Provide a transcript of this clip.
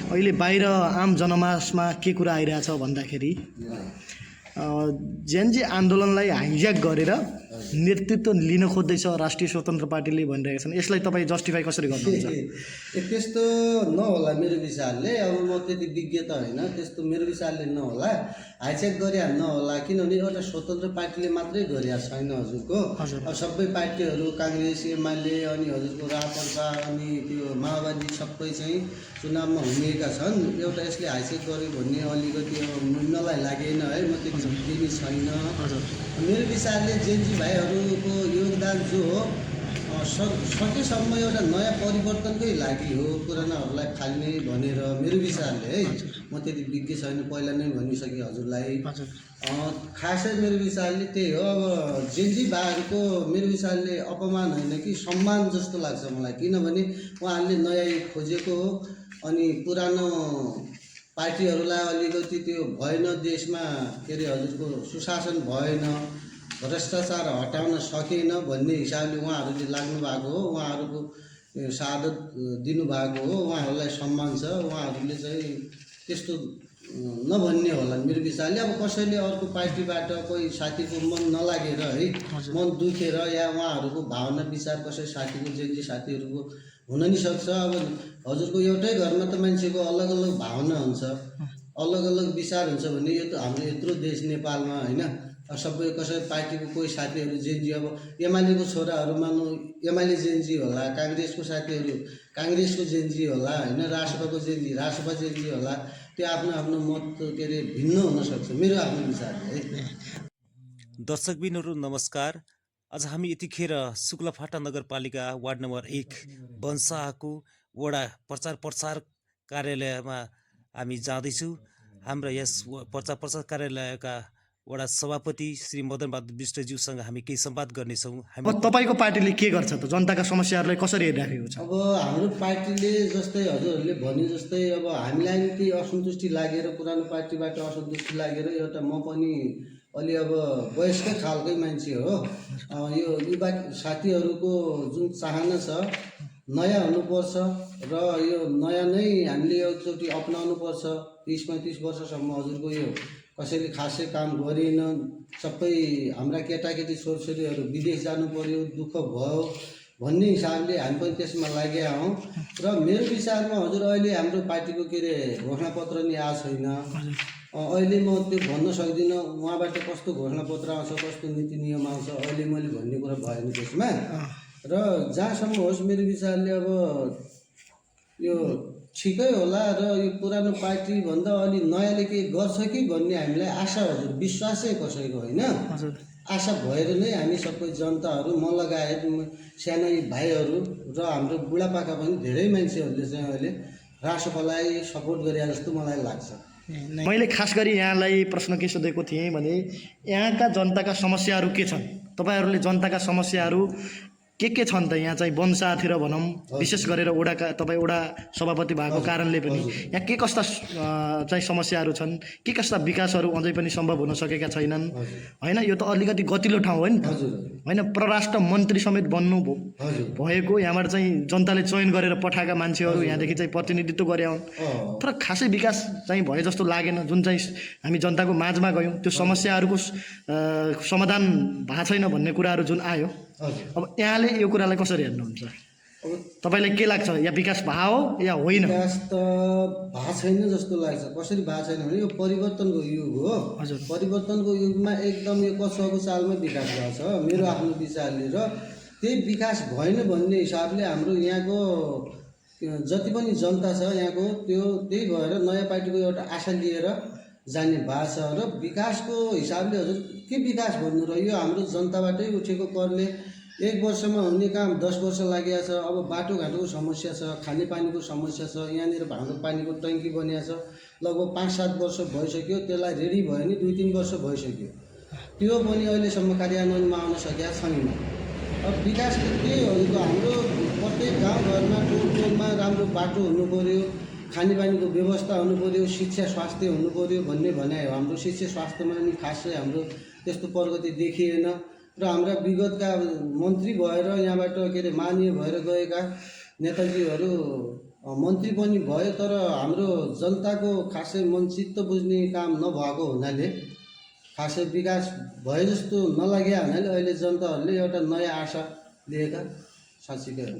अहिले बाहिर आम जनमासमा के कुरा आइरहेछ भन्दाखेरि जेएनजी आन्दोलनलाई हाइज्याक गरेर नेतृत्व लिन खोज्दैछ राष्ट्रिय स्वतन्त्र पार्टीले भनिरहेका छन्। यसलाई तपाईँ जस्टिफाई कसरी गर्नुहुन्छ? त्यस्तो नहोला मेरो विचारले। अब म त्यति विज्ञ त होइन, त्यस्तो मेरो विचारले नहोला, हाइज्याक गरे नहोला। किनभने एउटा स्वतन्त्र पार्टीले मात्रै गरे छैन हजुरको। अब सबै पार्टीहरू काङ्ग्रेस, एमाले अनि हजुरको राप्रपा अनि त्यो माओवादी सबै चाहिँ चुनावमा हुनेका छन्। एउटा यसले हाइज्याक गर्यो भन्ने अलिकति मलाई लागेन है, म त्यति दिने छैन। मेरो विचारले जेएनजी भाइहरूको योगदान जो हो सकेसम्म एउटा नयाँ परिवर्तनकै लागि हो, पुरानाहरूलाई फाल्ने भनेर मेरो विचारले है। म त्यति विज्ञ छैन, पहिला नै भनिसकेँ हजुरलाई। खासै मेरो विचारले त्यही हो। अब जेएनजी भाइहरूको मेरो विचारले अपमान होइन कि सम्मान जस्तो लाग्छ मलाई। किनभने उहाँहरूले नयाँ खोजेको हो अनि पुरानो पार्टीहरूलाई अलिकति त्यो भएन, देशमा के अरे हजुरको सुशासन भएन, भ्रष्टाचार हटाउन सकेन भन्ने हिसाबले उहाँहरूले लाग्नु भएको हो। उहाँहरूको शहादत दिनुभएको हो, उहाँहरूलाई सम्मान छ। उहाँहरूले चाहिँ त्यस्तो नभन्ने होला मेरो विचारले। अब कसैले अर्को पार्टीबाट कोही साथीको मन नलागेर है, मन दुखेर या उहाँहरूको भावना विचार कसै साथीको जेएनजी साथीहरूको हुन नि सक्छ। अब हजुरको एउटै घरमा त मान्छेको अलग अलग भावना हुन्छ, अलग अलग विचार हुन्छ भने यो त हाम्रो यत्रो देश नेपालमा होइन। सबै कसै पार्टीको कोही साथीहरू जेएनजी, अब एमालेको छोराहरू मानौँ एमाले जेएनजी होला, काङ्ग्रेसको साथीहरू काङ्ग्रेसको जेएनजी होला होइन, रासपाको जेएनजी रासपा जेएनजी होला। त्यो आफ्नो आफ्नो मत के अरे भिन्न हुनसक्छ मेरो आफ्नो विचारले है। दर्शकबिनहरू नमस्कार। आज हामी यतिखेर शुक्लाफाटा नगरपालिका वार्ड नम्बर 1 वनशाहको वडा प्रचार कार्यालयमा हामी जाँदैछौँ। हाम्रा यस प्रचार कार्यालयका वडा सभापति श्री मदन बहादुर विष्टज्यूसँग हामी केही संवाद गर्नेछौँ। अब तपाईँको पार्टीले के गर्छ त? जनताका समस्याहरूलाई कसरी हेरिराखेको छ? अब हाम्रो पार्टीले जस्तै हजुरहरूले भने जस्तै अब हामीलाई नि केही असन्तुष्टि लागेर, पुरानो पार्टीबाट असन्तुष्टि लागेर एउटा म पनि अलि अब वयस्कै खालकै मान्छे हो। यो युवा साथीहरूको जुन चाहना छ नयाँ हुनुपर्छ र यो नयाँ नै हामीले एकचोटि अपनाउनुपर्छ। 30-35 वर्षसम्म हजुरको यो कसैले खासै काम गरेन, सबै हाम्रा केटाकेटी छोरछोरीहरू विदेश जानु पर्यो, दुःख भयो भन्ने हिसाबले हामी पनि त्यसमा लागेका हौँ। र मेरो विचारमा हजुर अहिले हाम्रो पार्टीको के अरे घोषणापत्र नि आएको छैन। अहिले म त्यो भन्न सक्दिनँ उहाँबाट कस्तो घोषणापत्र आउँछ, कस्तो नीति नियम आउँछ, अहिले मैले भन्ने कुरा भएन त्यसमा। र जहाँसम्म होस् मेरो विचारले अब यो ठिकै होला र यो पुरानो पार्टीभन्दा अलि नयाँले केही गर्छ कि भन्ने हामीलाई आशा हजुर, विश्वासै कसैको होइन, आशा भएर नै हामी सबै जनताहरू म लगायत सानै भाइहरू र हाम्रो बुढापाका पनि धेरै मान्छेहरूले चाहिँ अहिले रासपालाई सपोर्ट गरे जस्तो मलाई लाग्छ। मैले खास गरी यहाँलाई प्रश्न के सोधेको थिएँ भने यहाँका जनताका समस्याहरू के छन्? तपाईँहरूले जनताका समस्याहरू के छन् त? यहाँ चाहिँ वनशाहतिर भनौँ, विशेष गरेर वडाका तपाईँ वडा सभापति भएको कारणले पनि यहाँ के कस्ता चाहिँ समस्याहरू छन्, के कस्ता विकासहरू अझै पनि सम्भव हुन सकेका छैनन् होइन? यो त अलिकति गतिलो ठाउँ हो नि त होइन? परराष्ट्र मन्त्री समेत बन्नु भएको यहाँबाट चाहिँ जनताले चयन गरेर पठाएका मान्छेहरू यहाँदेखि चाहिँ प्रतिनिधित्व गरे हुन्, तर खासै विकास चाहिँ भए जस्तो लागेन। जुन चाहिँ हामी जनताको माझमा गयौँ त्यो समस्याहरूको समाधान भएको छैन भन्ने कुराहरू जुन आयो, अब यहाँले यो कुरालाई कसरी हेर्नुहुन्छ? अब तपाईँलाई के लाग्छ, या विकास भयो या होइन? विकास त भएको छैन जस्तो लाग्छ। कसरी भएको छैन भने यो परिवर्तनको युग हो। हजुर, परिवर्तनको युगमा एकदम यो कसोको चालमा विकास भएको छ मेरो आफ्नो विचारले। र त्यही विकास भएन भन्ने हिसाबले हाम्रो यहाँको जति पनि जनता छ यहाँको त्यो त्यही भएर नयाँ पार्टीको एउटा आशा लिएर जाने भएको छ। र विकासको हिसाबले हजुर के विकास भन्नु र यो हाम्रो जनताबाटै उठेको करले 1 वर्षमा हुने काम 10 वर्ष लागेको छ। अब बाटोघाटोको समस्या छ, खानेपानीको समस्या छ, यहाँनिर हाम्रो पानीको ट्याङ्की बनिएको छ, लगभग 5-7 वर्ष भइसक्यो, त्यसलाई रेडी भयो नि 2-3 वर्ष भइसक्यो, त्यो पनि अहिलेसम्म कार्यान्वयनमा आउन सकेका छैन। अब विकास त त्यही हो, हाम्रो प्रत्येक गाउँघरमा टोलमा राम्रो बाटो हुनु पऱ्यो, खानेपानीको व्यवस्था हुनु पऱ्यो, शिक्षा स्वास्थ्य हुनु पऱ्यो भन्ने भनाइ हो। हाम्रो शिक्षा स्वास्थ्यमा पनि खासै हाम्रो त्यस्तो प्रगति देखिएन। र हाम्रा विगतका मन्त्री भएर यहाँबाट के अरे माननीय भएर गएका नेताजीहरू मन्त्री पनि भयो तर हाम्रो जनताको खासै मन चित्त बुझ्ने काम नभएको हुनाले खासै विकास भए जस्तो नलागे हुनाले अहिले जनताहरूले एउटा नयाँ आशा लिएका साँच्चीकै हो।